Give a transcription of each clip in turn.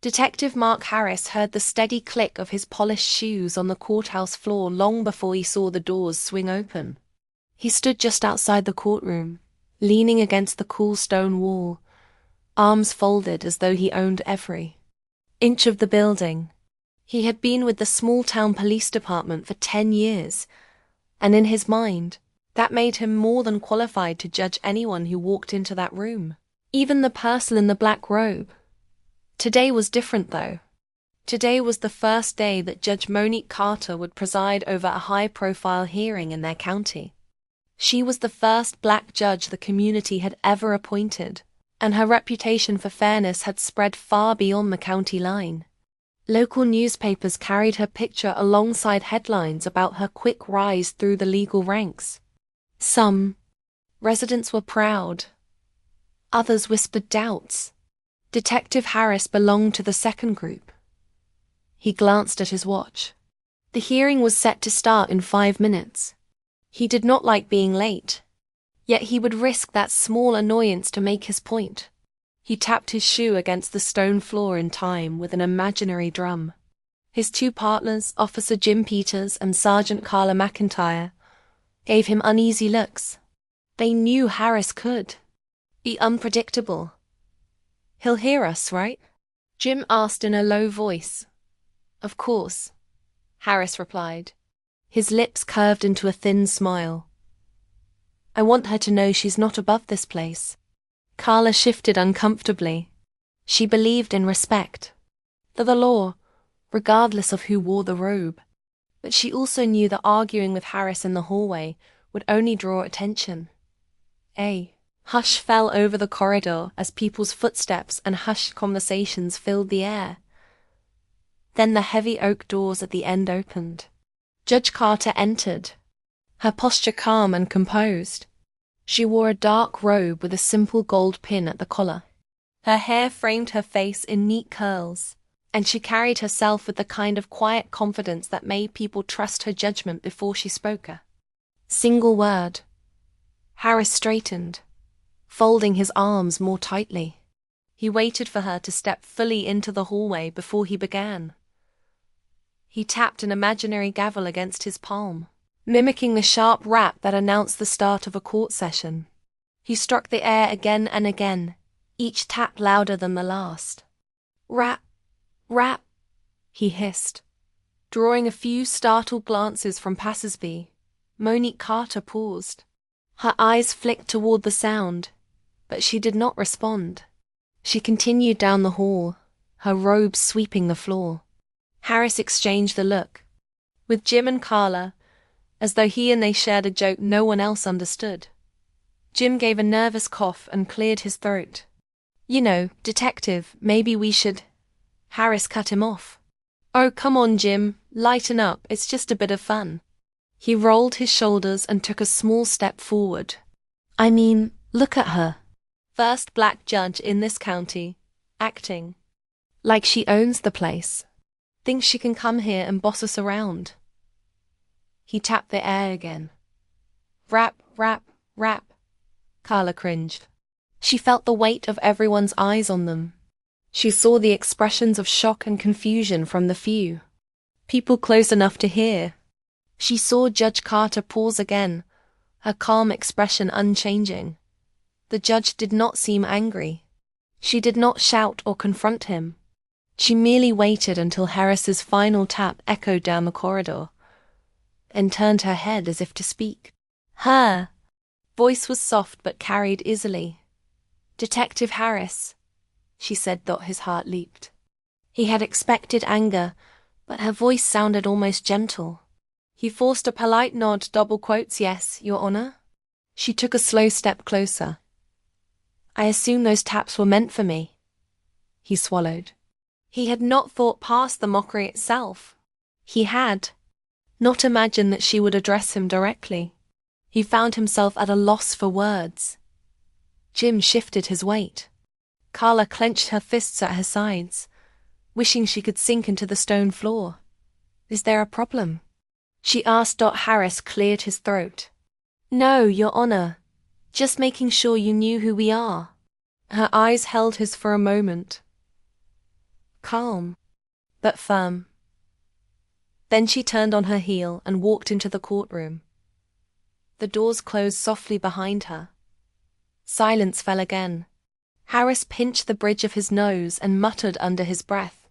Detective Mark Harris heard the steady click of his polished shoes on the courthouse floor long before he saw the doors swing open. He stood just outside the courtroom, leaning against the cool stone wall, arms folded as though he owned every inch of the building. He had been with the small-town police department for 10 years, and in his mind, that made him more than qualified to judge anyone who walked into that room, even the person in the black robe. Today was different, though. Today was the first day that Judge Monique Carter would preside over a high-profile hearing in their county. She was the first black judge the community had ever appointed, and her reputation for fairness had spread far beyond the county line. Local newspapers carried her picture alongside headlines about her quick rise through the legal ranks. Some residents were proud. Others whispered doubts. Detective Harris belonged to the second group. He glanced at his watch. The hearing was set to start in 5 minutes. He did not like being late, yet he would risk that small annoyance to make his point. He tapped his shoe against the stone floor in time with an imaginary drum. His 2 partners, Officer Jim Peters and Sergeant Carla McIntyre, gave him uneasy looks. They knew Harris could be unpredictable. "He'll hear us, right?" Jim asked in a low voice. "Of course," Harris replied. His lips curved into a thin smile. "I want her to know she's not above this place." Carla shifted uncomfortably. She believed in respect for the law, regardless of who wore the robe. But she also knew that arguing with Harris in the hallway would only draw attention. A hush fell over the corridor as people's footsteps and hushed conversations filled the air. Then the heavy oak doors at the end opened. Judge Carter entered, her posture calm and composed. She wore a dark robe with a simple gold pin at the collar. Her hair framed her face in neat curls, and she carried herself with the kind of quiet confidence that made people trust her judgment before she spoke a single word. Harris straightened, folding his arms more tightly. He waited for her to step fully into the hallway before he began. He tapped an imaginary gavel against his palm, mimicking the sharp rap that announced the start of a court session. He struck the air again and again, each tap louder than the last. "Rap, rap," he hissed. Drawing a few startled glances from passers-by, Monique Carter paused. Her eyes flicked toward the sound, but she did not respond. She continued down the hall, her robe sweeping the floor. Harris exchanged the look. With Jim and Carla, as though he and they shared a joke no one else understood. Jim gave a nervous cough and cleared his throat. "You know, Detective, maybe we should—" Harris cut him off. "Oh, come on, Jim, lighten up, it's just a bit of fun." He rolled his shoulders and took a small step forward. "I mean, look at her. First black judge in this county, acting like she owns the place. Thinks she can come here and boss us around." He tapped the air again. "Rap, rap, rap." Carla cringed. She felt the weight of everyone's eyes on them. She saw the expressions of shock and confusion from the few people close enough to hear. She saw Judge Carter pause again, her calm expression unchanging. The judge did not seem angry. She did not shout or confront him. She merely waited until Harris's final tap echoed down the corridor, and turned her head as if to speak. Her voice was soft but carried easily. "Detective Harris," she said, though his heart leaped. He had expected anger, but her voice sounded almost gentle. He forced a polite nod, double quotes, "Yes, Your Honor." She took a slow step closer. "I assume those taps were meant for me." He swallowed. He had not thought past the mockery itself. He had not imagined that she would address him directly. He found himself at a loss for words. Jim shifted his weight. Carla clenched her fists at her sides, wishing she could sink into the stone floor. "Is there a problem?" she asked. Harris cleared his throat. "No, Your Honor. Just making sure you knew who we are." Her eyes held his for a moment. calm, but firm. Then she turned on her heel and walked into the courtroom. The doors closed softly behind her. Silence fell again. Harris pinched the bridge of his nose and muttered under his breath.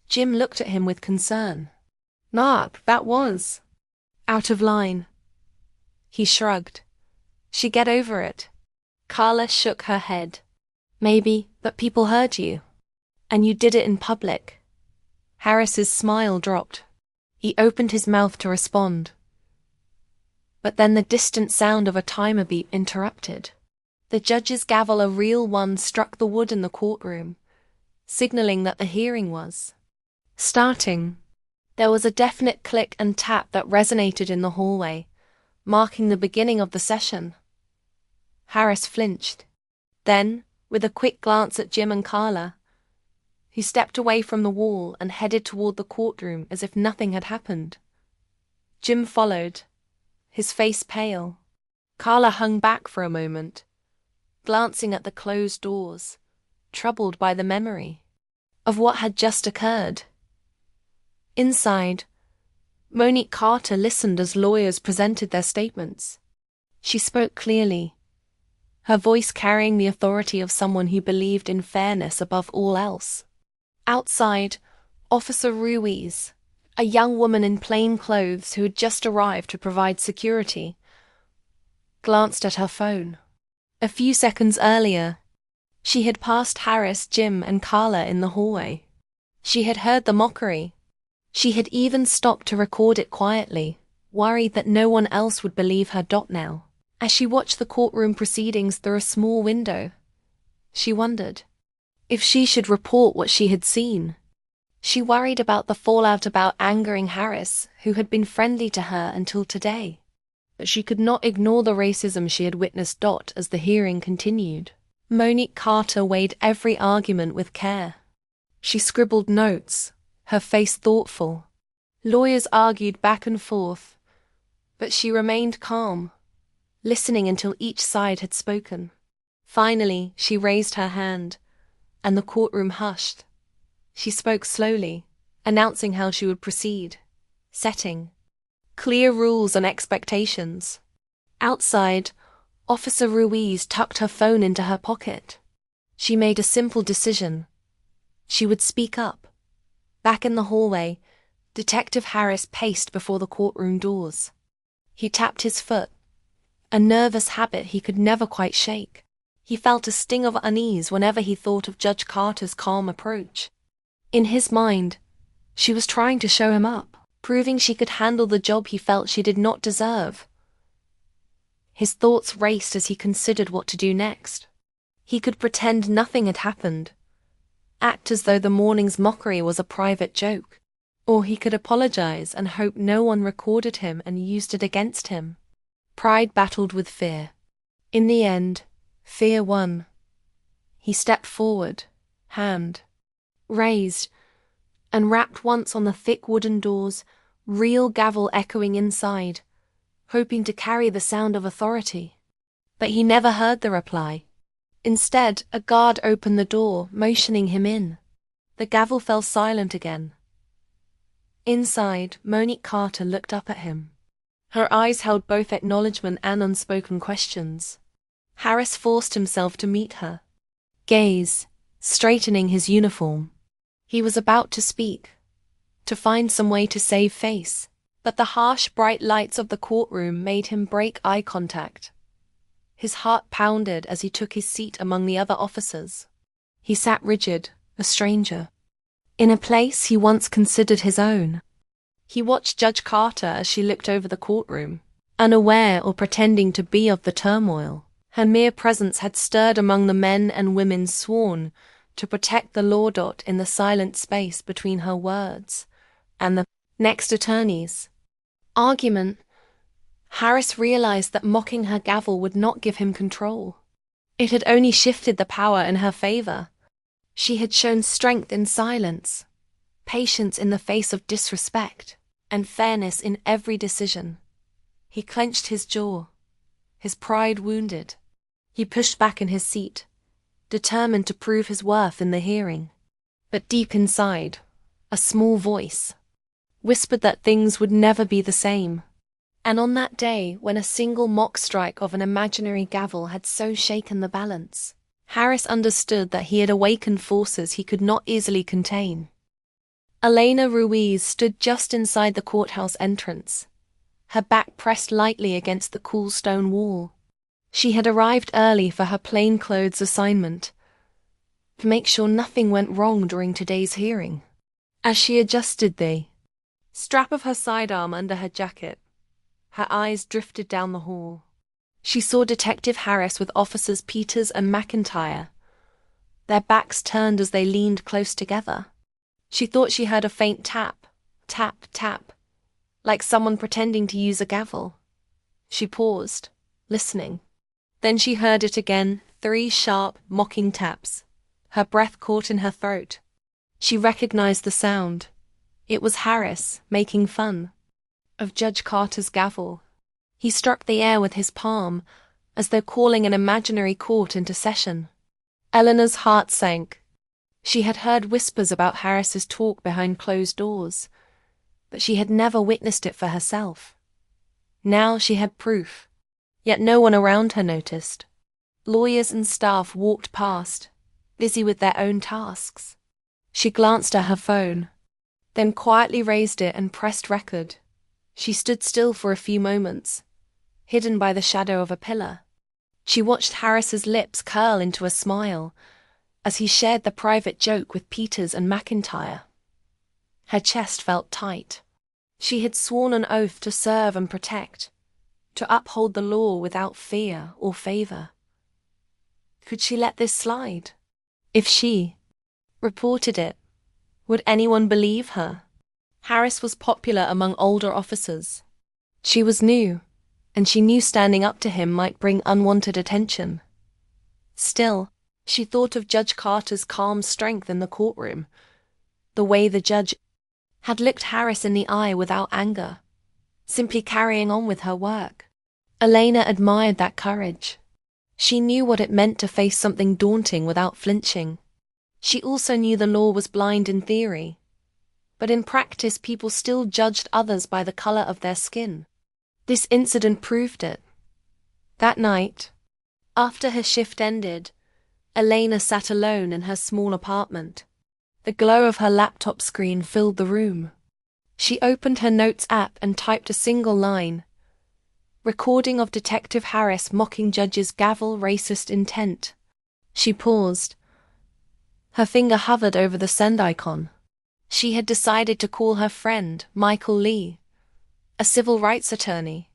Jim looked at him with concern. "Mark, that was out of line." He shrugged. "She get over it." Carla shook her head. "Maybe, but people heard you. And you did it in public." Harris's smile dropped. He opened his mouth to respond. But then the distant sound of a timer beep interrupted. The judge's gavel, a real one, struck the wood in the courtroom, signaling that the hearing was starting. There was a definite click and tap that resonated in the hallway, marking the beginning of the session. Harris flinched. Then, with a quick glance at Jim and Carla, he stepped away from the wall and headed toward the courtroom as if nothing had happened. Jim followed, his face pale. Carla hung back for a moment, glancing at the closed doors, troubled by the memory of what had just occurred. Inside, Monique Carter listened as lawyers presented their statements. She spoke clearly, her voice carrying the authority of someone who believed in fairness above all else. Outside, Officer Ruiz, a young woman in plain clothes who had just arrived to provide security, glanced at her phone. A few seconds earlier, she had passed Harris, Jim, and Carla in the hallway. She had heard the mockery. She had even stopped to record it quietly, worried that no one else would believe her. Now, as she watched the courtroom proceedings through a small window, she wondered if she should report what she had seen. She worried about the fallout, about angering Harris, who had been friendly to her until today. But she could not ignore the racism she had witnessed. As the hearing continued, Monique Carter weighed every argument with care. She scribbled notes, her face thoughtful. Lawyers argued back and forth, but she remained calm, listening until each side had spoken. Finally, she raised her hand, and the courtroom hushed. She spoke slowly, announcing how she would proceed, setting clear rules and expectations. Outside, Officer Ruiz tucked her phone into her pocket. She made a simple decision. She would speak up. Back in the hallway, Detective Harris paced before the courtroom doors. He tapped his foot, a nervous habit he could never quite shake. He felt a sting of unease whenever he thought of Judge Carter's calm approach. In his mind, she was trying to show him up, proving she could handle the job he felt she did not deserve. His thoughts raced as he considered what to do next. He could pretend nothing had happened, act as though the morning's mockery was a private joke, or he could apologize and hope no one recorded him and used it against him. Pride battled with fear. In the end, fear won. He stepped forward, hand raised, and rapped once on the thick wooden doors, real gavel echoing inside, hoping to carry the sound of authority. But he never heard the reply. Instead, a guard opened the door, motioning him in. The gavel fell silent again. Inside, Monique Carter looked up at him. Her eyes held both acknowledgement and unspoken questions. Harris forced himself to meet her gaze, straightening his uniform. He was about to speak, to find some way to save face, but the harsh, bright lights of the courtroom made him break eye contact. His heart pounded as he took his seat among the other officers. He sat rigid, a stranger, in a place he once considered his own. He watched Judge Carter as she looked over the courtroom, unaware or pretending to be of the turmoil. Her mere presence had stirred among the men and women sworn to protect the law. In the silent space between her words and the next attorney's argument, Harris realized that mocking her gavel would not give him control. It had only shifted the power in her favor. She had shown strength in silence, patience in the face of disrespect, and fairness in every decision. He clenched his jaw, his pride wounded. He pushed back in his seat, determined to prove his worth in the hearing. But deep inside, a small voice whispered that things would never be the same. And on that day, when a single mock strike of an imaginary gavel had so shaken the balance, Harris understood that he had awakened forces he could not easily contain. Elena Ruiz stood just inside the courthouse entrance, her back pressed lightly against the cool stone wall. She had arrived early for her plainclothes assignment, to make sure nothing went wrong during today's hearing. As she adjusted the strap of her sidearm under her jacket, her eyes drifted down the hall. She saw Detective Harris with Officers Peters and McIntyre, their backs turned as they leaned close together. She thought she heard a faint tap, tap, tap, like someone pretending to use a gavel. She paused, listening. Then she heard it again, 3 sharp, mocking taps. Her breath caught in her throat. She recognized the sound. It was Harris, making fun of Judge Carter's gavel. He struck the air with his palm, as though calling an imaginary court into session. Eleanor's heart sank. She had heard whispers about Harris's talk behind closed doors, but she had never witnessed it for herself. Now she had proof, yet no one around her noticed. Lawyers and staff walked past, busy with their own tasks. She glanced at her phone, then quietly raised it and pressed record. She stood still for a few moments, hidden by the shadow of a pillar. She watched Harris's lips curl into a smile as he shared the private joke with Peters and McIntyre. Her chest felt tight. She had sworn an oath to serve and protect, to uphold the law without fear or favor. Could she let this slide? If she reported it, would anyone believe her? Harris was popular among older officers. She was new, and she knew standing up to him might bring unwanted attention. Still, she thought of Judge Carter's calm strength in the courtroom, the way the judge had looked Harris in the eye without anger, simply carrying on with her work. Elena admired that courage. She knew what it meant to face something daunting without flinching. She also knew the law was blind in theory, but in practice people still judged others by the color of their skin. This incident proved it. That night, after her shift ended, Elena sat alone in her small apartment. The glow of her laptop screen filled the room. She opened her notes app and typed a single line. Recording of Detective Harris mocking Judge's gavel racist intent. She paused. Her finger hovered over the send icon. She had decided to call her friend, Michael Lee, a civil rights attorney.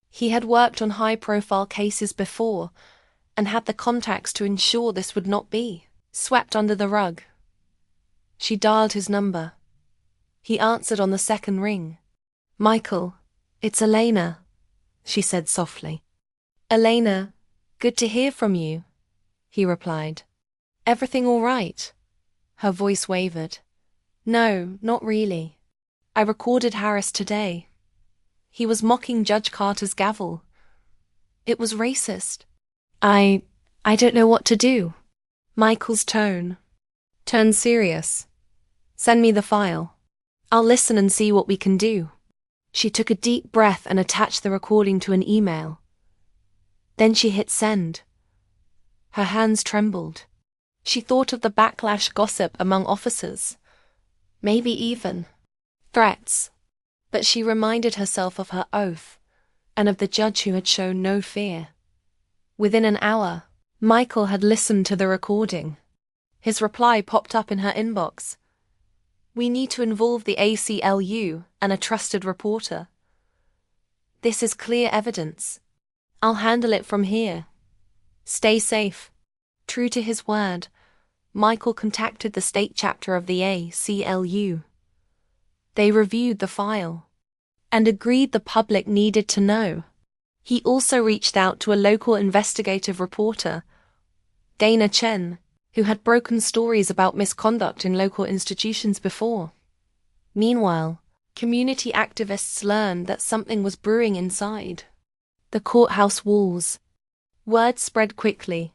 He had worked on high-profile cases before and had the contacts to ensure this would not be swept under the rug. She dialed his number. He answered on the second ring. "Michael, it's Elena," she said softly. "Elena, good to hear from you," he replied. "Everything all right?" Her voice wavered. "No, not really. I recorded Harris today. He was mocking Judge Carter's gavel. It was racist. I don't know what to do." Michael's tone turned serious. "Send me the file. I'll listen and see what we can do." She took a deep breath and attached the recording to an email. Then she hit send. Her hands trembled. She thought of the backlash gossip among officers, maybe even threats. But she reminded herself of her oath and of the judge who had shown no fear. Within an hour, Michael had listened to the recording. His reply popped up in her inbox. "We need to involve the ACLU and a trusted reporter. This is clear evidence. I'll handle it from here. Stay safe." True to his word, Michael contacted the state chapter of the ACLU. They reviewed the file and agreed the public needed to know. He also reached out to a local investigative reporter, Dana Chen, who had broken stories about misconduct in local institutions before. Meanwhile, community activists learned that something was brewing inside the courthouse walls. Word spread quickly.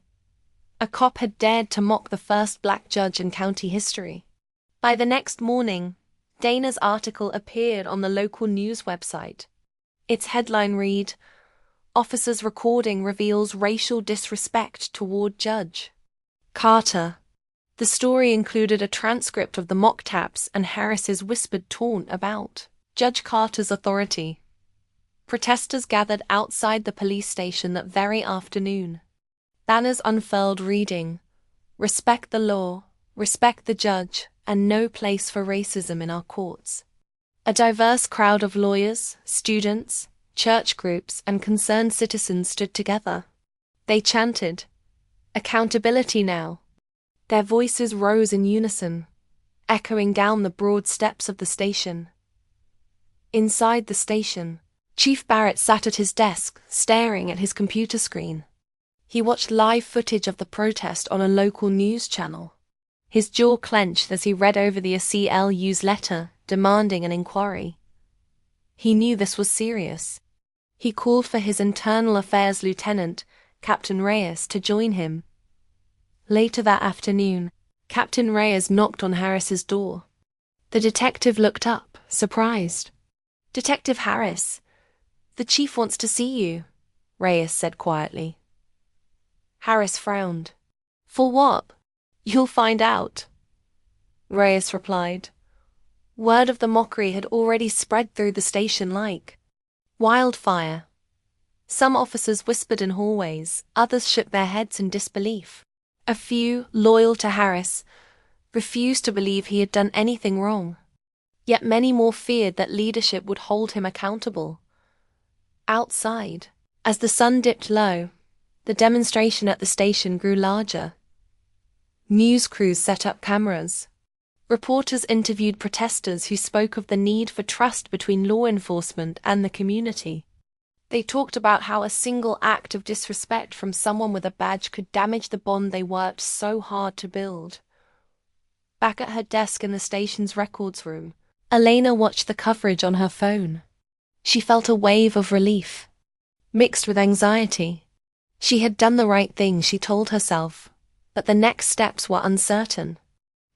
A cop had dared to mock the first black judge in county history. By the next morning, Dana's article appeared on the local news website. Its headline read, "Officer's recording reveals racial disrespect toward Judge Carter." The story included a transcript of the mock taps and Harris's whispered taunt about Judge Carter's authority. Protesters gathered outside the police station that very afternoon. Banners unfurled reading, "Respect the law, respect the judge, and no place for racism in our courts." A diverse crowd of lawyers, students, church groups, and concerned citizens stood together. They chanted, "Accountability now." Their voices rose in unison, echoing down the broad steps of the station. Inside the station, Chief Barrett sat at his desk, staring at his computer screen. He watched live footage of the protest on a local news channel. His jaw clenched as he read over the ACLU's letter demanding an inquiry. He knew this was serious. He called for his internal affairs lieutenant, Captain Reyes, to join him. Later that afternoon, Captain Reyes knocked on Harris's door. The detective looked up, surprised. "Detective Harris, the chief wants to see you," Reyes said quietly. Harris frowned. "For what?" "You'll find out," Reyes replied. Word of the mockery had already spread through the station like wildfire. Some officers whispered in hallways, others shook their heads in disbelief. A few, loyal to Harris, refused to believe he had done anything wrong. Yet many more feared that leadership would hold him accountable. Outside, as the sun dipped low, the demonstration at the station grew larger. News crews set up cameras. Reporters interviewed protesters who spoke of the need for trust between law enforcement and the community. They talked about how a single act of disrespect from someone with a badge could damage the bond they worked so hard to build. Back at her desk in the station's records room, Elena watched the coverage on her phone. She felt a wave of relief, mixed with anxiety. She had done the right thing, she told herself, but the next steps were uncertain.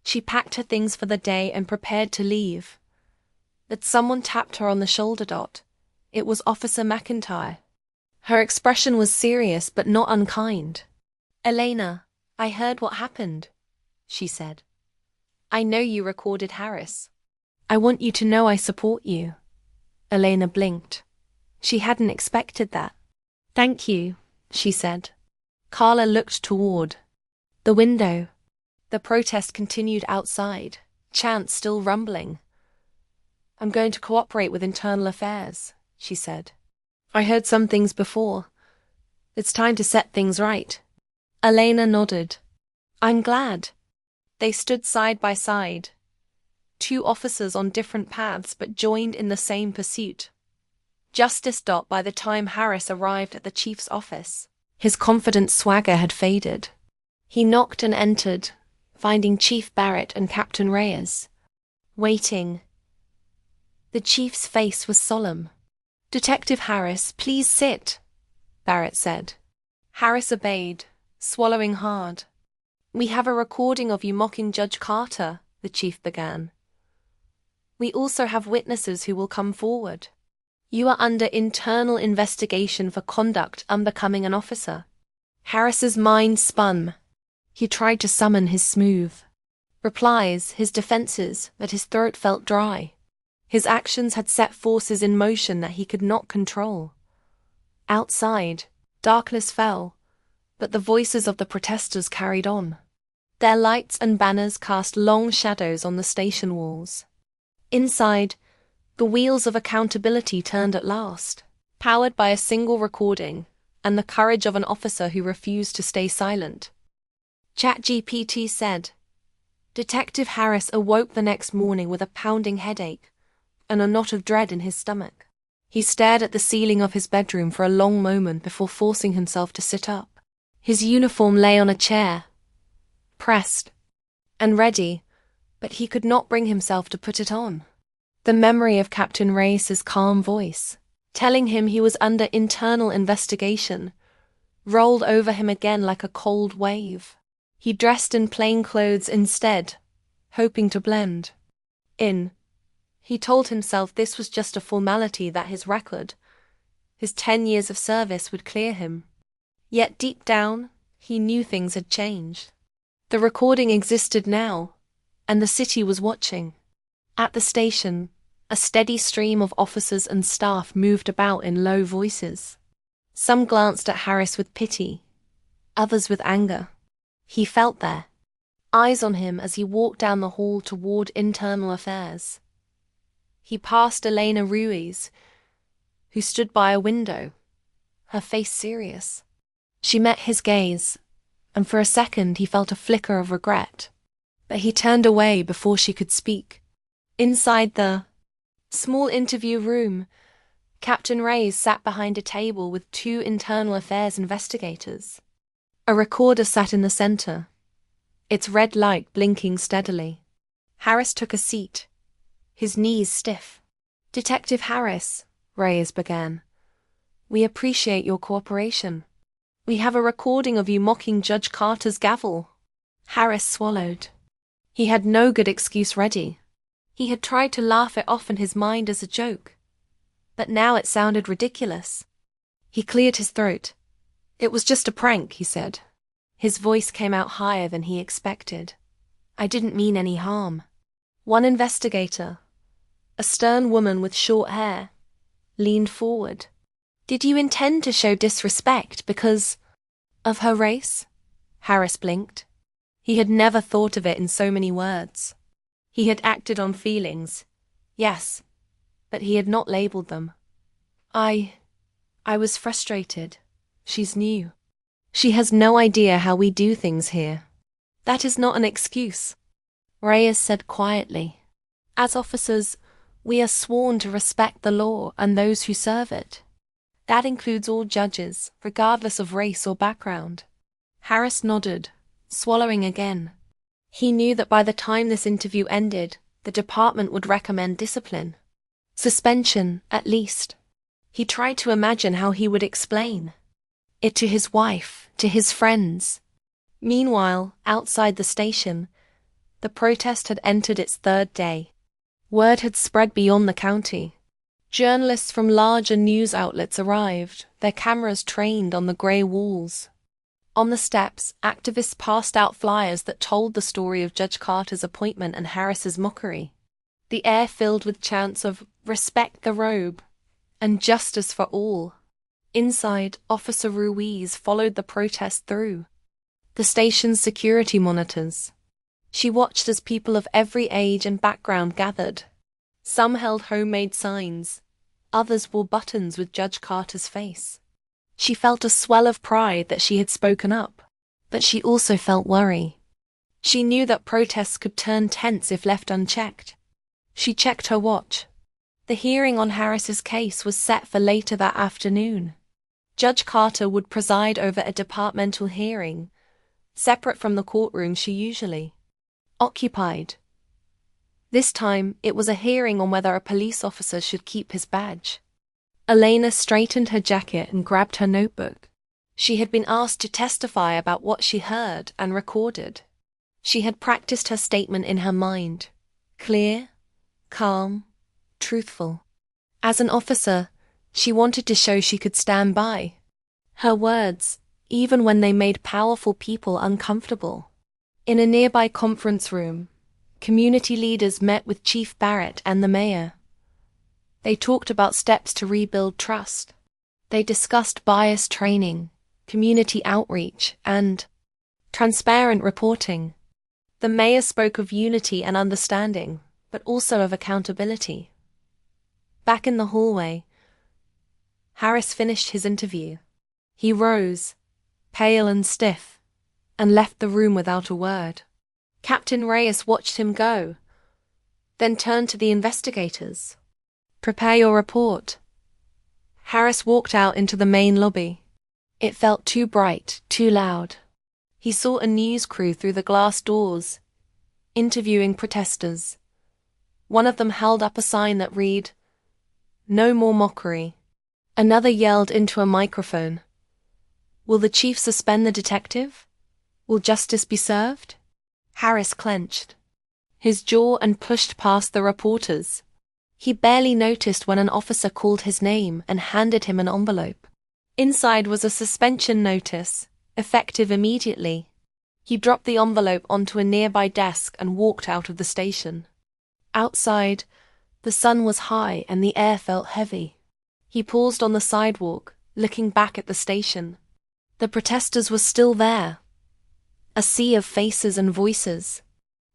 She packed her things for the day and prepared to leave. But someone tapped her on the shoulder. It was Officer McIntyre. Her expression was serious but not unkind. "Elena, I heard what happened," she said. "I know you recorded Harris. I want you to know I support you." Elena blinked. She hadn't expected that. "Thank you," she said. Carla looked toward the window. The protest continued outside, chants still rumbling. "I'm going to cooperate with internal affairs," she said. "I heard some things before. It's time to set things right." Elena nodded. "I'm glad." They stood side by side. Two officers on different paths but joined in the same pursuit. Justice. By the time Harris arrived at the chief's office, his confident swagger had faded. He knocked and entered, finding Chief Barrett and Captain Reyes waiting. The chief's face was solemn. "Detective Harris, please sit," Barrett said. Harris obeyed, swallowing hard. "We have a recording of you mocking Judge Carter," the chief began. "We also have witnesses who will come forward. You are under internal investigation for conduct unbecoming an officer." Harris's mind spun. He tried to summon his smooth replies, his defenses, but his throat felt dry. His actions had set forces in motion that he could not control. Outside, darkness fell, but the voices of the protesters carried on. Their lights and banners cast long shadows on the station walls. Inside, the wheels of accountability turned at last, powered by a single recording and the courage of an officer who refused to stay silent. ChatGPT said, "Detective Harris awoke the next morning with a pounding headache and a knot of dread in his stomach. He stared at the ceiling of his bedroom for a long moment before forcing himself to sit up. His uniform lay on a chair, pressed and ready, but he could not bring himself to put it on. The memory of Captain Reyes's calm voice, telling him he was under internal investigation, rolled over him again like a cold wave. He dressed in plain clothes instead, hoping to blend in. He told himself this was just a formality, that his record, his 10 years of service, would clear him. Yet deep down, he knew things had changed. The recording existed now, and the city was watching. At the station, a steady stream of officers and staff moved about in low voices. Some glanced at Harris with pity, others with anger. He felt their eyes on him as he walked down the hall toward internal affairs. He passed Elena Ruiz, who stood by a window, her face serious. She met his gaze, and for a second he felt a flicker of regret. But he turned away before she could speak. Inside the small interview room, Captain Reyes sat behind a table with 2 internal affairs investigators. A recorder sat in the center, its red light blinking steadily. Harris took a seat, his knees stiff. "Detective Harris," Reyes began, "we appreciate your cooperation. We have a recording of you mocking Judge Carter's gavel." Harris swallowed. He had no good excuse ready. He had tried to laugh it off in his mind as a joke, but now it sounded ridiculous. He cleared his throat. "It was just a prank," he said. His voice came out higher than he expected. "I didn't mean any harm." One investigator, a stern woman with short hair, leaned forward. "Did you intend to show disrespect because of her race?" Harris blinked. He had never thought of it in so many words. He had acted on feelings, yes, but he had not labeled them. I was frustrated. She's new. She has no idea how we do things here." "That is not an excuse," Reyes said quietly. "As officers, we are sworn to respect the law and those who serve it. That includes all judges, regardless of race or background." Harris nodded, swallowing again. He knew that by the time this interview ended, the department would recommend discipline. Suspension, at least. He tried to imagine how he would explain it to his wife, to his friends. Meanwhile, outside the station, the protest had entered its 3rd day. Word had spread beyond the county. Journalists from larger news outlets arrived, their cameras trained on the grey walls. On the steps, activists passed out flyers that told the story of Judge Carter's appointment and Harris's mockery. The air filled with chants of "respect the robe" and "justice for all." Inside, Officer Ruiz followed the protest through the station's security monitors. She watched as people of every age and background gathered. Some held homemade signs, others wore buttons with Judge Carter's face. She felt a swell of pride that she had spoken up, but she also felt worry. She knew that protests could turn tense if left unchecked. She checked her watch. The hearing on Harris's case was set for later that afternoon. Judge Carter would preside over a departmental hearing, separate from the courtroom she usually occupied. This time, it was a hearing on whether a police officer should keep his badge. Elena straightened her jacket and grabbed her notebook. She had been asked to testify about what she heard and recorded. She had practiced her statement in her mind. Clear, calm, truthful. As an officer, she wanted to show she could stand by her words, even when they made powerful people uncomfortable. In a nearby conference room, community leaders met with Chief Barrett and the mayor. They talked about steps to rebuild trust. They discussed bias training, community outreach, and transparent reporting. The mayor spoke of unity and understanding, but also of accountability. Back in the hallway, Harris finished his interview. He rose, pale and stiff, and left the room without a word. Captain Reyes watched him go, then turned to the investigators. "Prepare your report." Harris walked out into the main lobby. It felt too bright, too loud. He saw a news crew through the glass doors, interviewing protesters. One of them held up a sign that read, "No more mockery." Another yelled into a microphone, "Will the chief suspend the detective? Will justice be served?" Harris clenched. his jaw and pushed past the reporters. He barely noticed when an officer called his name and handed him an envelope. Inside was a suspension notice, effective immediately. He dropped the envelope onto a nearby desk and walked out of the station. Outside, the sun was high and the air felt heavy. He paused on the sidewalk, looking back at the station. The protesters were still there, a sea of faces and voices.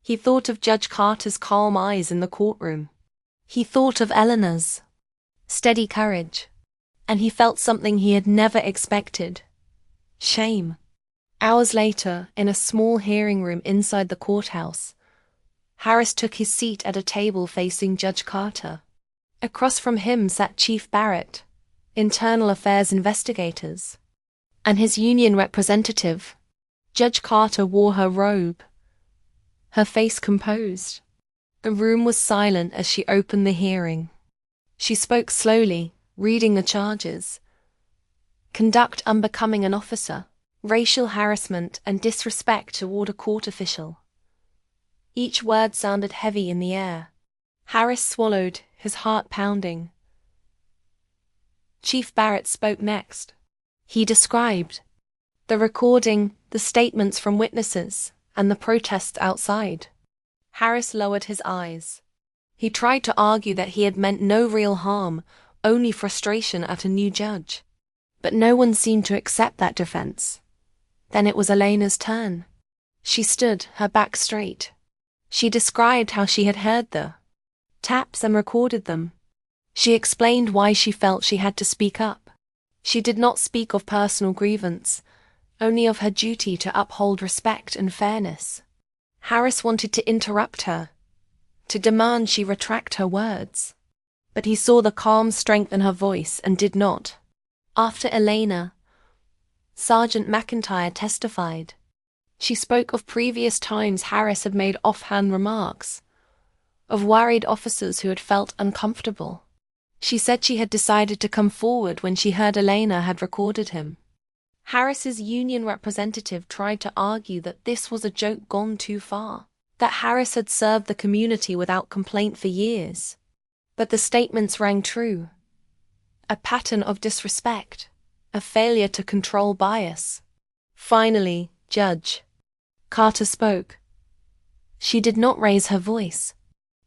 He thought of Judge Carter's calm eyes in the courtroom. He thought of Eleanor's steady courage. And he felt something he had never expected: shame. Hours later, in a small hearing room inside the courthouse, Harris took his seat at a table facing Judge Carter. Across from him sat Chief Barrett, internal affairs investigators, and his union representative. Judge Carter wore her robe, her face composed. The room was silent as she opened the hearing. She spoke slowly, reading the charges: conduct unbecoming an officer, racial harassment and disrespect toward a court official. Each word sounded heavy in the air. Harris swallowed, his heart pounding. Chief Barrett spoke next. He described the recording, the statements from witnesses, and the protests outside. Harris lowered his eyes. He tried to argue that he had meant no real harm, only frustration at a new judge. But no one seemed to accept that defense. Then it was Elena's turn. She stood, her back straight. She described how she had heard the taps and recorded them. She explained why she felt she had to speak up. She did not speak of personal grievance, only of her duty to uphold respect and fairness. Harris wanted to interrupt her, to demand she retract her words. But he saw the calm strength in her voice and did not. After Elena, Sergeant McIntyre testified. She spoke of previous times Harris had made offhand remarks, of worried officers who had felt uncomfortable. She said she had decided to come forward when she heard Elena had recorded him. Harris's union representative tried to argue that this was a joke gone too far, that Harris had served the community without complaint for years. But the statements rang true. A pattern of disrespect, a failure to control bias. Finally, Judge Carter spoke. She did not raise her voice.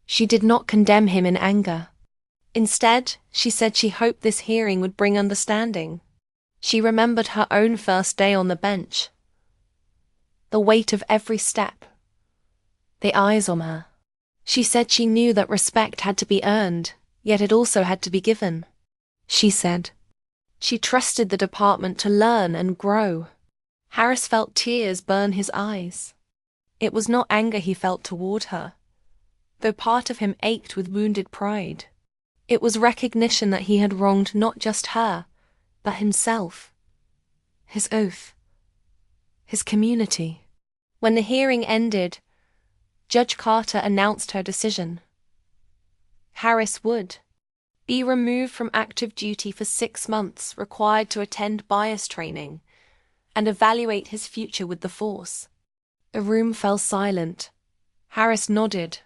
She did not condemn him in anger. Instead, she said she hoped this hearing would bring understanding. She remembered her own first day on the bench. The weight of every step. The eyes on her. She said she knew that respect had to be earned, yet it also had to be given. She said she trusted the department to learn and grow. Harris felt tears burn his eyes. It was not anger he felt toward her, though part of him ached with wounded pride. It was recognition that he had wronged not just her, but himself, his oath, his community. When the hearing ended, Judge Carter announced her decision. Harris would be removed from active duty for 6 months, required to attend bias training, and evaluate his future with the force. The room fell silent. Harris nodded,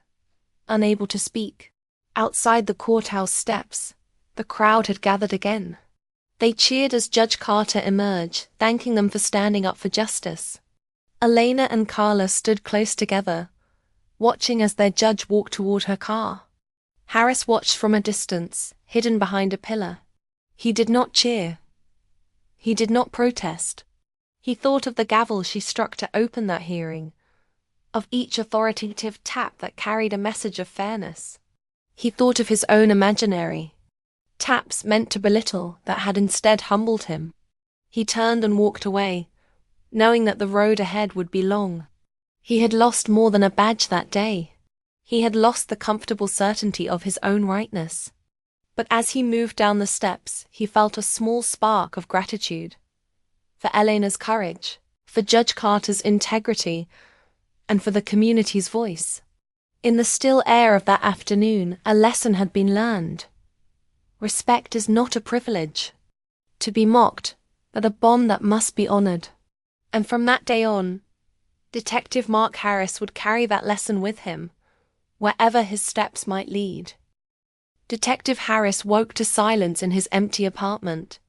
unable to speak. Outside the courthouse steps, the crowd had gathered again. They cheered as Judge Carter emerged, thanking them for standing up for justice. Elena and Carla stood close together, watching as their judge walked toward her car. Harris watched from a distance, hidden behind a pillar. He did not cheer. He did not protest. He thought of the gavel she struck to open that hearing, of each authoritative tap that carried a message of fairness. He thought of his own imaginary taps meant to belittle that had instead humbled him. He turned and walked away, knowing that the road ahead would be long. He had lost more than a badge that day. He had lost the comfortable certainty of his own rightness. But as he moved down the steps, he felt a small spark of gratitude. For Elena's courage, for Judge Carter's integrity, and for the community's voice. In the still air of that afternoon, a lesson had been learned. Respect is not a privilege to be mocked, but a bond that must be honored. And from that day on, Detective Mark Harris would carry that lesson with him, wherever his steps might lead. Detective Harris woke to silence in his empty apartment.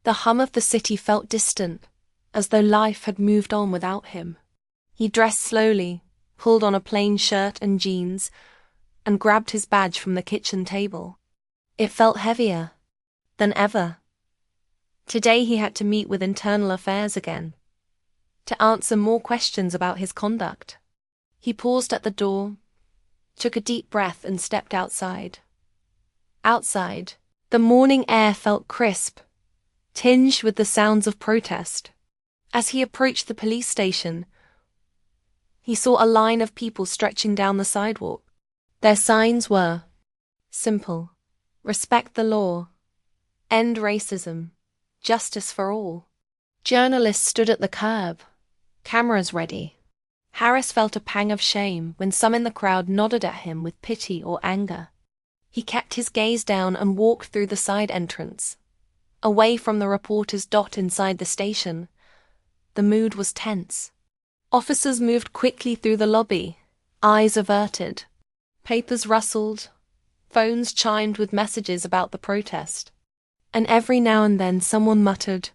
The hum of the city felt distant, as though life had moved on without him. He dressed slowly, pulled on a plain shirt and jeans, and grabbed his badge from the kitchen table. It felt heavier than ever. Today he had to meet with Internal Affairs again, to answer more questions about his conduct. He paused at the door, took a deep breath and stepped outside. Outside, the morning air felt crisp, tinged with the sounds of protest. As he approached the police station, he saw a line of people stretching down the sidewalk. Their signs were simple: respect the law, end racism, justice for all. Journalists stood at the curb, cameras ready. Harris felt a pang of shame when some in the crowd nodded at him with pity or anger. He kept his gaze down and walked through the side entrance, away from the reporters' dot inside the station. The mood was tense. Officers moved quickly through the lobby, eyes averted. Papers rustled, phones chimed with messages about the protest. And every now and then someone muttered,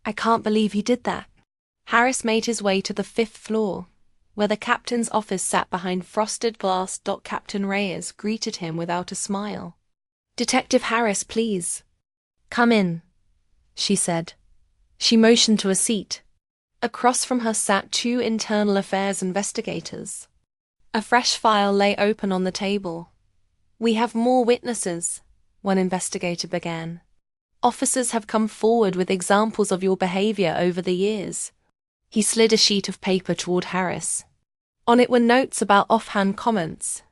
"I can't believe he did that." Harris made his way to the 5th floor, where the captain's office sat behind frosted glass. Captain Reyes greeted him without a smile. "Detective Harris, please. Come in," she said. She motioned to a seat. Across from her sat 2 Internal Affairs investigators. A fresh file lay open on the table. "We have more witnesses," one investigator began. "Officers have come forward with examples of your behavior over the years." He slid a sheet of paper toward Harris. On it were notes about offhand comments,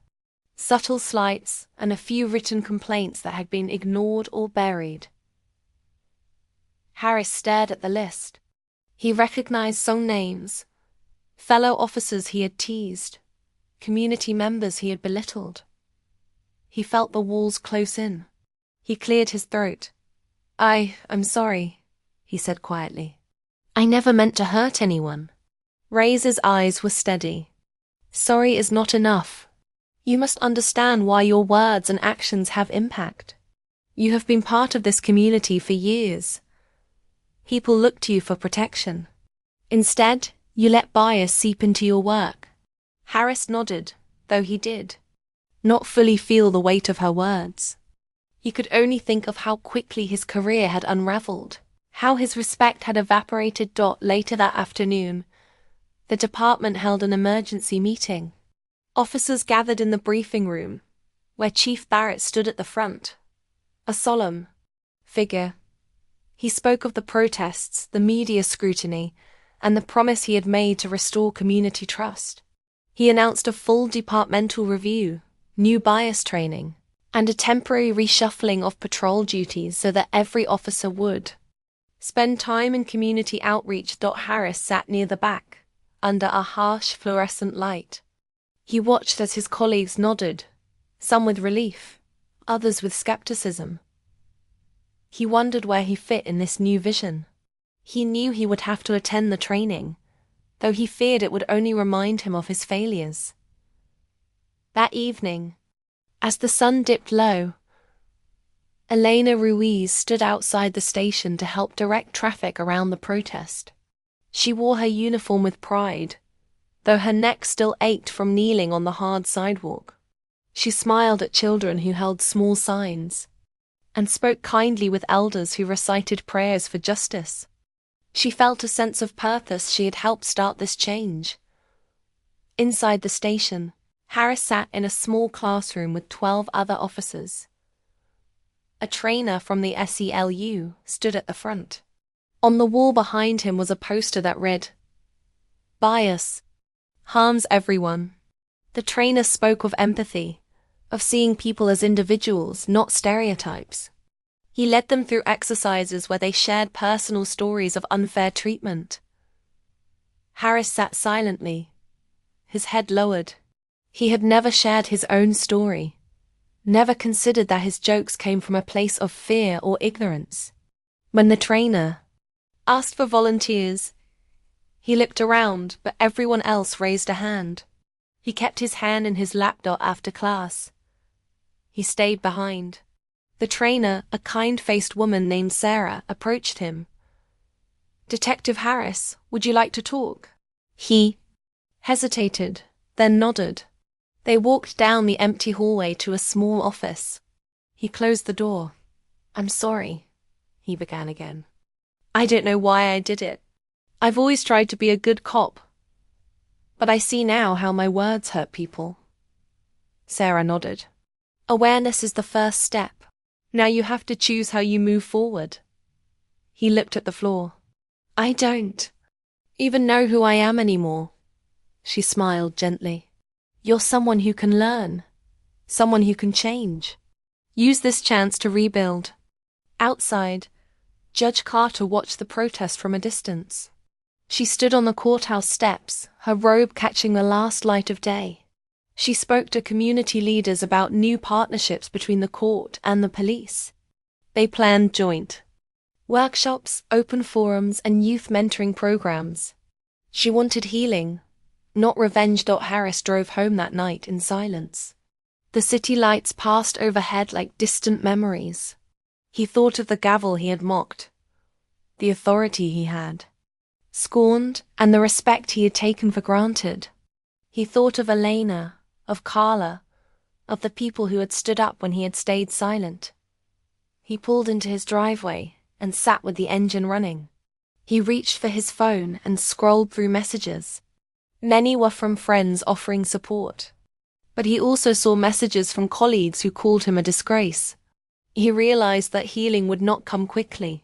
subtle slights, and a few written complaints that had been ignored or buried. Harris stared at the list. He recognized some names: fellow officers he had teased, community members he had belittled. He felt the walls close in. He cleared his throat. I'm sorry," he said quietly. "I never meant to hurt anyone." Reyes's eyes were steady. "Sorry is not enough. You must understand why your words and actions have impact. You have been part of this community for years. People look to you for protection. Instead, you let bias seep into your work." Harris nodded, though he did not fully feel the weight of her words. He could only think of how quickly his career had unraveled, how his respect had evaporated. Later that afternoon, the department held an emergency meeting. Officers gathered in the briefing room, where Chief Barrett stood at the front, a solemn figure. He spoke of the protests, the media scrutiny, and the promise he had made to restore community trust. He announced a full departmental review, new bias training, and a temporary reshuffling of patrol duties so that every officer would spend time in community outreach. Harris sat near the back, under a harsh fluorescent light. He watched as his colleagues nodded, some with relief, others with skepticism. He wondered where he fit in this new vision. He knew he would have to attend the training, though he feared it would only remind him of his failures. That evening, as the sun dipped low, Elena Ruiz stood outside the station to help direct traffic around the protest. She wore her uniform with pride, though her neck still ached from kneeling on the hard sidewalk. She smiled at children who held small signs, and spoke kindly with elders who recited prayers for justice. She felt a sense of purpose. She had helped start this change. Inside the station, Harris sat in a small classroom with 12 other officers. A trainer from the SELU stood at the front. On the wall behind him was a poster that read, "Bias harms everyone." The trainer spoke of empathy, of seeing people as individuals, not stereotypes. He led them through exercises where they shared personal stories of unfair treatment. Harris sat silently, his head lowered. He had never shared his own story, never considered that his jokes came from a place of fear or ignorance. When the trainer asked for volunteers, he looked around, but everyone else raised a hand. He kept his hand in his laptop after class. He stayed behind. The trainer, a kind-faced woman named Sarah, approached him. "Detective Harris, would you like to talk?" He hesitated, then nodded. They walked down the empty hallway to a small office. He closed the door. "I'm sorry," he began again. "I don't know why I did it. I've always tried to be a good cop. But I see now how my words hurt people." Sarah nodded. "Awareness is the first step. Now you have to choose how you move forward." He looked at the floor. "I don't even know who I am anymore." She smiled gently. "You're someone who can learn, someone who can change. Use this chance to rebuild." Outside, Judge Carter watched the protest from a distance. She stood on the courthouse steps, her robe catching the last light of day. She spoke to community leaders about new partnerships between the court and the police. They planned joint workshops, open forums, and youth mentoring programs. She wanted healing, not revenge. Harris drove home that night in silence. The city lights passed overhead like distant memories. He thought of the Gavel he had mocked, the authority he had scorned, and the respect he had taken for granted. He thought of Elena, of Carla, of the people who had stood up when he had stayed silent. He pulled into his driveway and sat with the engine running. He reached for his phone and scrolled through messages. Many were from friends offering support. But he also saw messages from colleagues who called him a disgrace. He realized that healing would not come quickly.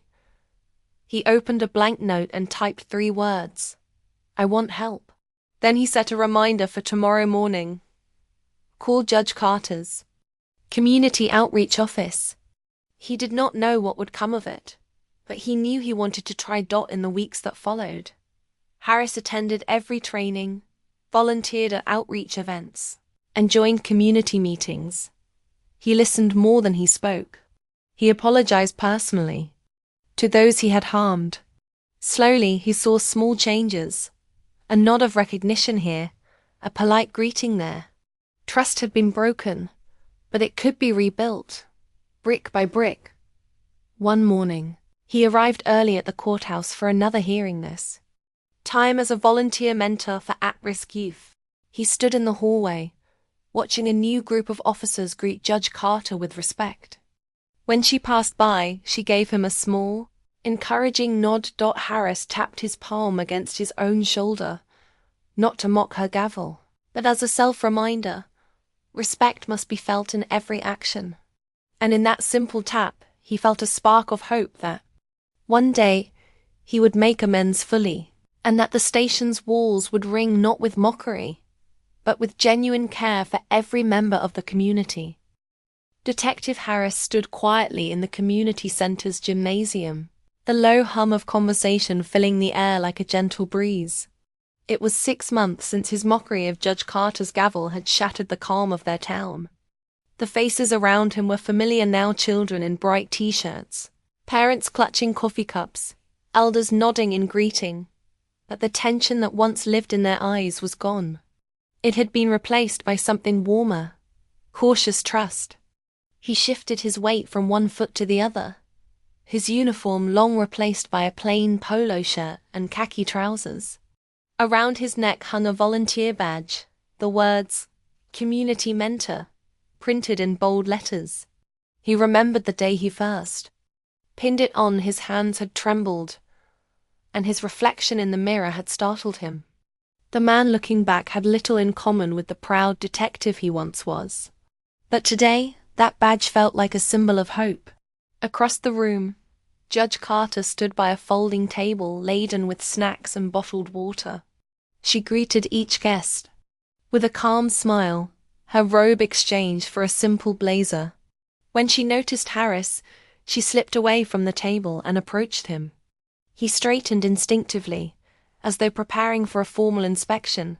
He opened a blank note and typed 3 words: "I want help." Then he set a reminder for tomorrow morning. Call Judge Carter's community outreach office. He did not know what would come of it, but he knew he wanted to try. In the weeks that followed, Harris attended every training, volunteered at outreach events, and joined community meetings. He listened more than he spoke. He apologized personally to those he had harmed. Slowly, he saw small changes. A nod of recognition here, a polite greeting there. Trust had been broken, but it could be rebuilt, brick by brick. One morning, he arrived early at the courthouse for another hearing. This time as a volunteer mentor for at-risk youth. He stood in the hallway, watching a new group of officers greet Judge Carter with respect. When she passed by, she gave him a small, encouraging nod. Harris tapped his palm against his own shoulder, not to mock her gavel, but as a self-reminder. Respect must be felt in every action. And in that simple tap, he felt a spark of hope that one day he would make amends fully, and that the station's walls would ring not with mockery, but with genuine care for every member of the community. Detective Harris stood quietly in the community center's gymnasium, the low hum of conversation filling the air like a gentle breeze. It was 6 months since his mockery of Judge Carter's gavel had shattered the calm of their town. The faces around him were familiar now: children in bright t-shirts, parents clutching coffee cups, elders nodding in greeting. But the tension that once lived in their eyes was gone. It had been replaced by something warmer, cautious trust. He shifted his weight from one foot to the other, his uniform long replaced by a plain polo shirt and khaki trousers. Around his neck hung a volunteer badge, the words, "Community Mentor," printed in bold letters. He remembered the day he first pinned it on. His hands had trembled, and his reflection in the mirror had startled him. The man looking back had little in common with the proud detective he once was. But today, that badge felt like a symbol of hope. Across the room, Judge Carter stood by a folding table laden with snacks and bottled water. She greeted each guest with a calm smile, her robe exchanged for a simple blazer. When she noticed Harris, she slipped away from the table and approached him. He straightened instinctively, as though preparing for a formal inspection,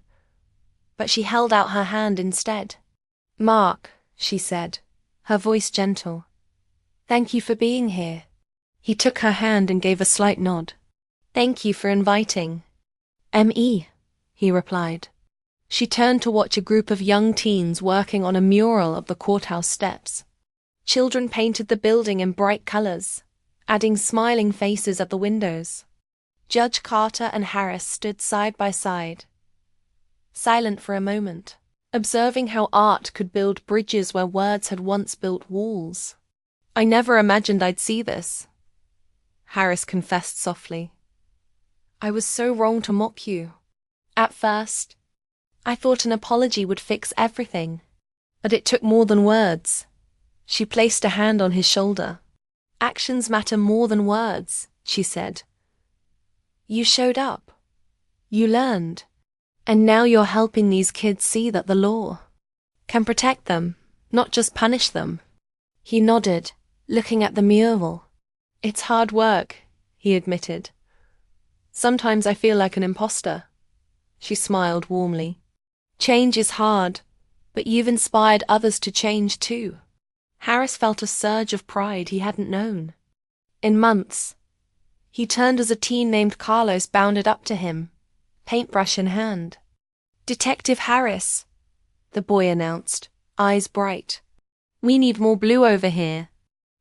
but she held out her hand instead. "Mark," she said, her voice gentle. "Thank you for being here." He took her hand and gave a slight nod. "Thank you for inviting." "Me," he replied. She turned to watch a group of young teens working on a mural of the courthouse steps. Children painted the building in bright colors, adding smiling faces at the windows. Judge Carter and Harris stood side by side, silent for a moment, observing how art could build bridges where words had once built walls. "I never imagined I'd see this," Harris confessed softly. "I was so wrong to mock you. At first, I thought an apology would fix everything, but it took more than words." She placed a hand on his shoulder. "Actions matter more than words," she said. "You showed up. You learned. And now you're helping these kids see that the law can protect them, not just punish them." He nodded, looking at the mural. "It's hard work," he admitted. "Sometimes I feel like an imposter." She smiled warmly. "Change is hard, but you've inspired others to change too." Harris felt a surge of pride he hadn't known. In months, he turned as a teen named Carlos bounded up to him, paintbrush in hand. "Detective Harris," the boy announced, eyes bright. "We need more blue over here."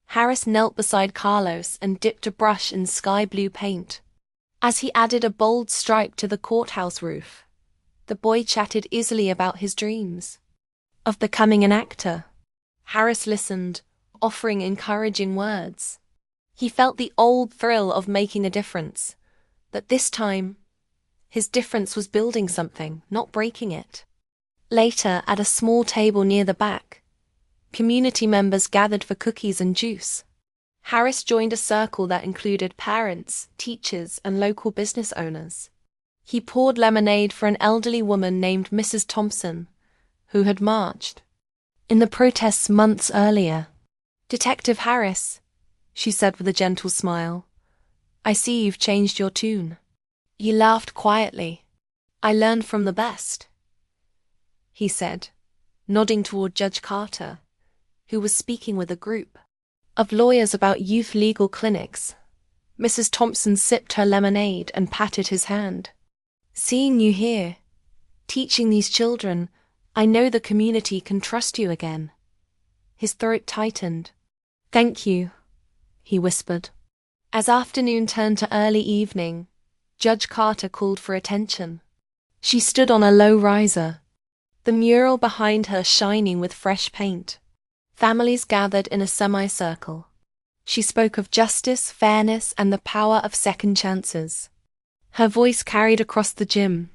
Harris knelt beside Carlos and dipped a brush in sky blue paint. As he added a bold stripe to the courthouse roof, the boy chatted easily about his dreams of becoming an actor. Harris listened, offering encouraging words. He felt the old thrill of making a difference, but this time, his difference was building something, not breaking it. Later, at a small table near the back, community members gathered for cookies and juice. Harris joined a circle that included parents, teachers, and local business owners. He poured lemonade for an elderly woman named Mrs. Thompson, who had marched in the protests months earlier. "Detective Harris," she said with a gentle smile, "I see you've changed your tune." He laughed quietly. "I learned from the best," he said, nodding toward Judge Carter, who was speaking with a group of lawyers about youth legal clinics. Mrs. Thompson sipped her lemonade and patted his hand. "Seeing you here, teaching these children, I know the community can trust you again." His throat tightened. "Thank you," he whispered. As afternoon turned to early evening, Judge Carter called for attention. She stood on a low riser, the mural behind her shining with fresh paint. Families gathered in a semicircle. She spoke of justice, fairness, and the power of second chances. Her voice carried across the gym,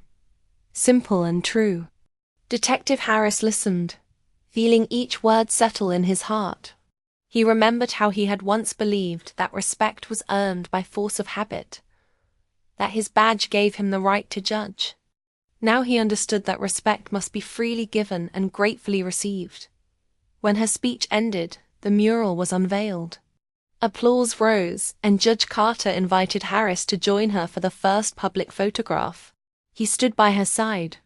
simple and true. Detective Harris listened, feeling each word settle in his heart. He remembered how he had once believed that respect was earned by force of habit, that his badge gave him the right to judge. Now he understood that respect must be freely given and gratefully received. When her speech ended, the mural was unveiled. Applause rose, and Judge Carter invited Harris to join her for the first public photograph. He stood by her side,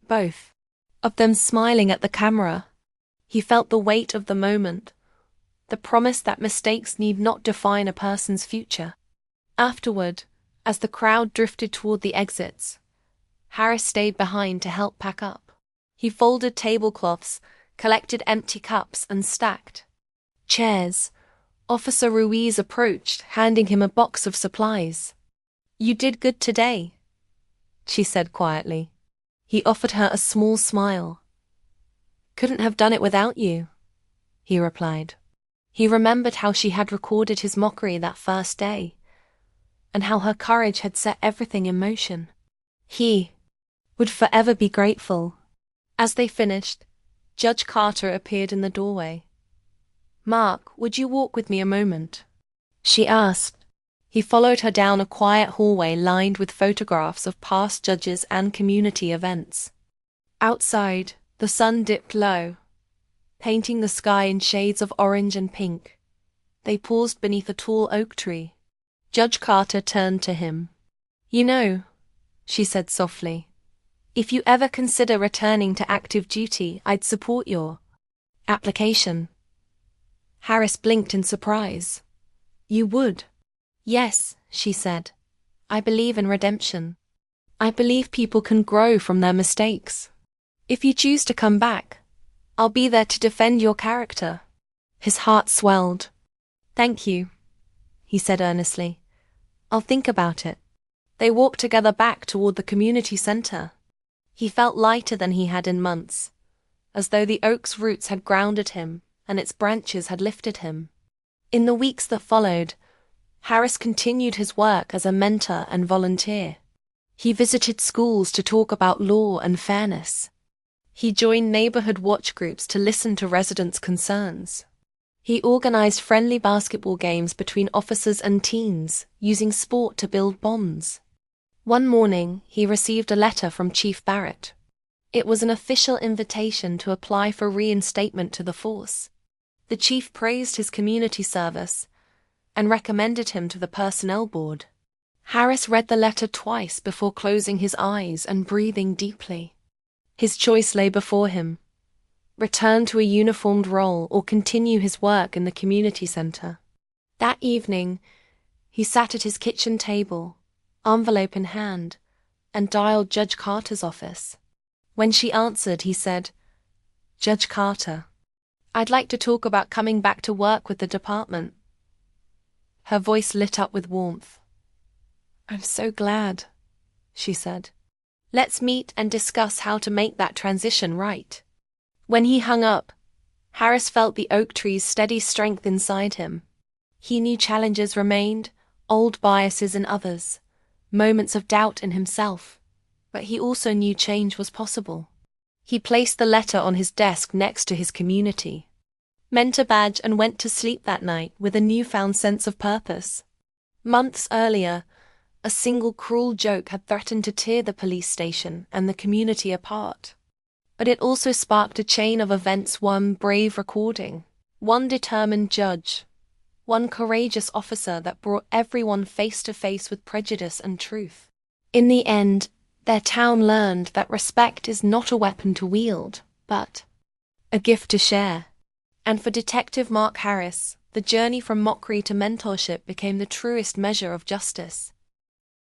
both of them smiling at the camera. He felt the weight of the moment, the promise that mistakes need not define a person's future. Afterward, as the crowd drifted toward the exits, Harris stayed behind to help pack up. He folded tablecloths, collected empty cups, and stacked chairs. Officer Ruiz approached, handing him a box of supplies. "You did good today," she said quietly. He offered her a small smile. "Couldn't have done it without you," he replied. He remembered how she had recorded his mockery that first day, and how her courage had set everything in motion. He would forever be grateful. As they finished, Judge Carter appeared in the doorway. "Mark, would you walk with me a moment?" she asked. He followed her down a quiet hallway lined with photographs of past judges and community events. Outside, the sun dipped low, painting the sky in shades of orange and pink. They paused beneath a tall oak tree. Judge Carter turned to him. "You know," she said softly, "if you ever consider returning to active duty, I'd support your application." Harris blinked in surprise. "You would?" "Yes," she said. "I believe in redemption. I believe people can grow from their mistakes. If you choose to come back, I'll be there to defend your character." His heart swelled. "Thank you," he said earnestly. "I'll think about it." They walked together back toward the community center. He felt lighter than he had in months, as though the oak's roots had grounded him and its branches had lifted him. In the weeks that followed, Harris continued his work as a mentor and volunteer. He visited schools to talk about law and fairness. He joined neighborhood watch groups to listen to residents' concerns. He organized friendly basketball games between officers and teens, using sport to build bonds. One morning, he received a letter from Chief Barrett. It was an official invitation to apply for reinstatement to the force. The chief praised his community service and recommended him to the personnel board. Harris read the letter twice before closing his eyes and breathing deeply. His choice lay before him: return to a uniformed role or continue his work in the community center. That evening, he sat at his kitchen table, envelope in hand, and dialed Judge Carter's office. When she answered, he said, "Judge Carter, I'd like to talk about coming back to work with the department." Her voice lit up with warmth. "I'm so glad," she said. "Let's meet and discuss how to make that transition right." When he hung up, Harris felt the oak tree's steady strength inside him. He knew challenges remained, old biases in others, moments of doubt in himself, but he also knew change was possible. He placed the letter on his desk next to his community mentor badge and went to sleep that night with a newfound sense of purpose. Months earlier, a single cruel joke had threatened to tear the police station and the community apart. But it also sparked a chain of events: one brave recording, one determined judge, one courageous officer that brought everyone face to face with prejudice and truth. In the end, their town learned that respect is not a weapon to wield, but a gift to share. And for Detective Mark Harris, the journey from mockery to mentorship became the truest measure of justice.